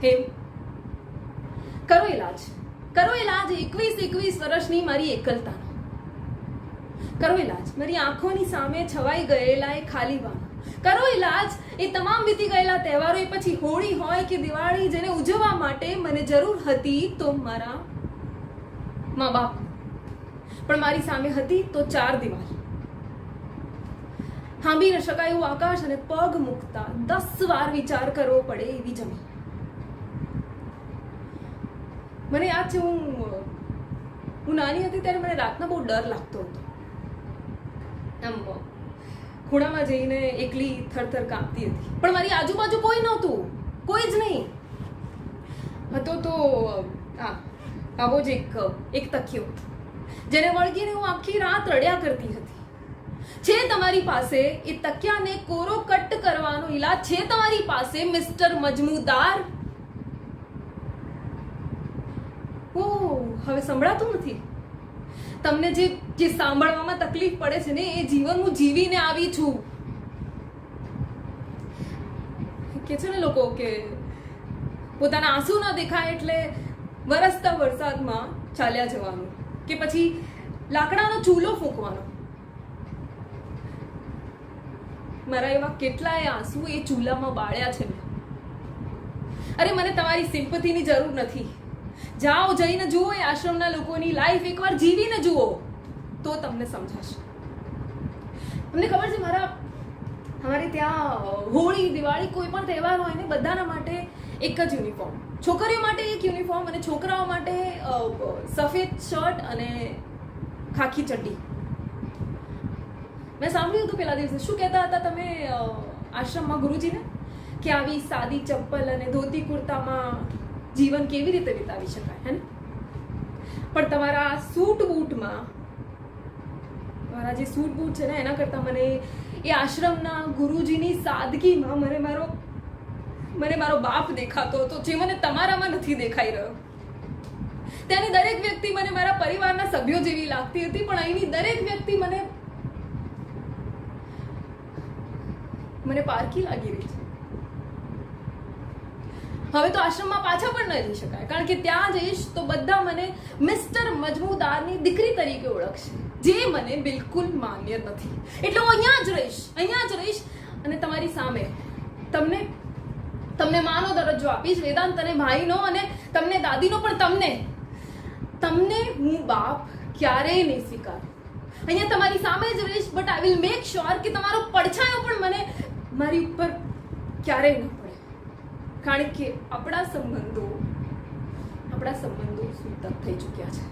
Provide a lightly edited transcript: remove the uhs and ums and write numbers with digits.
હેમ, કરો ઇલાજ. 21 વર્ષની મારી એકલતાનો કરો ઇલાજ. મારી આંખોની સામે છવાઈ ગયેલા એ ખાલીવાનો કરો ઇલાજ. એ તમામ વીતી ગયેલા તહેવારો, એ પછી હોળી હોય કે દિવાળી, જેને ઉજવવા માટે મને જરૂર હતી તો મારા મા બાપ, પણ મારી સામે હતી તો 4 દિવાલ. હાંભી ન શકાય એવું આકાશ અને પગ મૂકતા 10 વાર વિચાર કરવો પડે એવી જમીન. મને યાદ છે, હું નાની હતી ત્યારે મને રાતના બહુ ડર લાગતો હતો. આમ ખૂણામાં જઈને એકલી થરથર કાંપતી હતી, પણ મારી આજુબાજુ કોઈ નહોતું, કોઈ જ નહીં હતો. તો આવો જ એક તકિયો, જેને વળગીને હું આખી રાત રડ્યા કરતી હતી. છે તમારી પાસે એ તકિયાને કોરો કટ કરવાનો ઈલાજ? છે તમારી પાસે મિસ્ટર મજમુદાર? હવે સંભળાતું નથી તમને? જે સાંભળવામાં તકલીફ પડે છે ને, એ જીવન હું જીવીને આવી છું. કે છે ને લોકો કે પોતાના આંસુ ના દેખાય એટલે વરસતા વરસાદમાં ચાલ્યા જવાનું, કે પછી લાકડાનો ચૂલો ફૂંકવાનો. મારા એવા કેટલાય આંસુ એ ચૂલામાં બાળ્યા છે. અરે, મને તમારી સિમ્પથીની જરૂર નથી. જાઓ, જઈને જુઓ એ આશ્રમના લોકોની લાઈફ, એકવાર જીવીને જુઓ તો તમને સમજાશે. તમને ખબર છે, અમારે ત્યાં હોળી, દિવાળી, કોઈ પણ તહેવાર હોય ને, બધાના માટે એક જ યુનિફોર્મ. છોકરીઓ માટે એક યુનિફોર્મ અને છોકરાઓ માટે સફેદ શર્ટ અને ખાખી ચડ્ડી. મેં સાંભળ્યું હતું પેલા દિવસે, શું કહેતા હતા તમે આશ્રમમાં ગુરુજીને, કે આવી સાદી ચપ્પલ અને ધોતી કુર્તામાં જીવન કેવી રીતે વિતાવી શકાય, હે ને? પણ તમારા સૂટ બૂટમાં, તમારા જે સૂટ બૂટ છે ને, એના કરતા મને એ આશ્રમના ગુરુજીની સાદગીમાં મને મારો બાપ દેખાતો હતો, જે મને તમારામાં નથી દેખાઈ રહ્યો. ત્યાંની દરેક વ્યક્તિ મને મારા પરિવારના સભ્યો જેવી લાગતી હતી, પણ અહીંની દરેક વ્યક્તિ મને પારકી લાગી રહી છે. હવે તો આશ્રમમાં પાછા પણ ન રહી શકાય, કારણ કે ત્યાં જઈશ તો બધા મને મિસ્ટર મજમુદારની દીકરી તરીકે ઓળખશે, જે મને બિલકુલ માન્ય નથી. એટલે હું અહીંયા જ રહીશ અને તમારી સામે તમને માનો દરજ્જો આપીશ, વેદાંત અને ભાઈનો અને તમને દાદીનો, પણ તમને હું બાપ ક્યારેય નહીં સ્વીકારું. અહીંયા તમારી સામે જ રહીશ, but I will make sure કે તમારો પડછાયો પણ મારી ઉપર ક્યારેય ન પડે, કારણ કે આપણા સંબંધો સૂતક થઈ ચૂક્યા છે.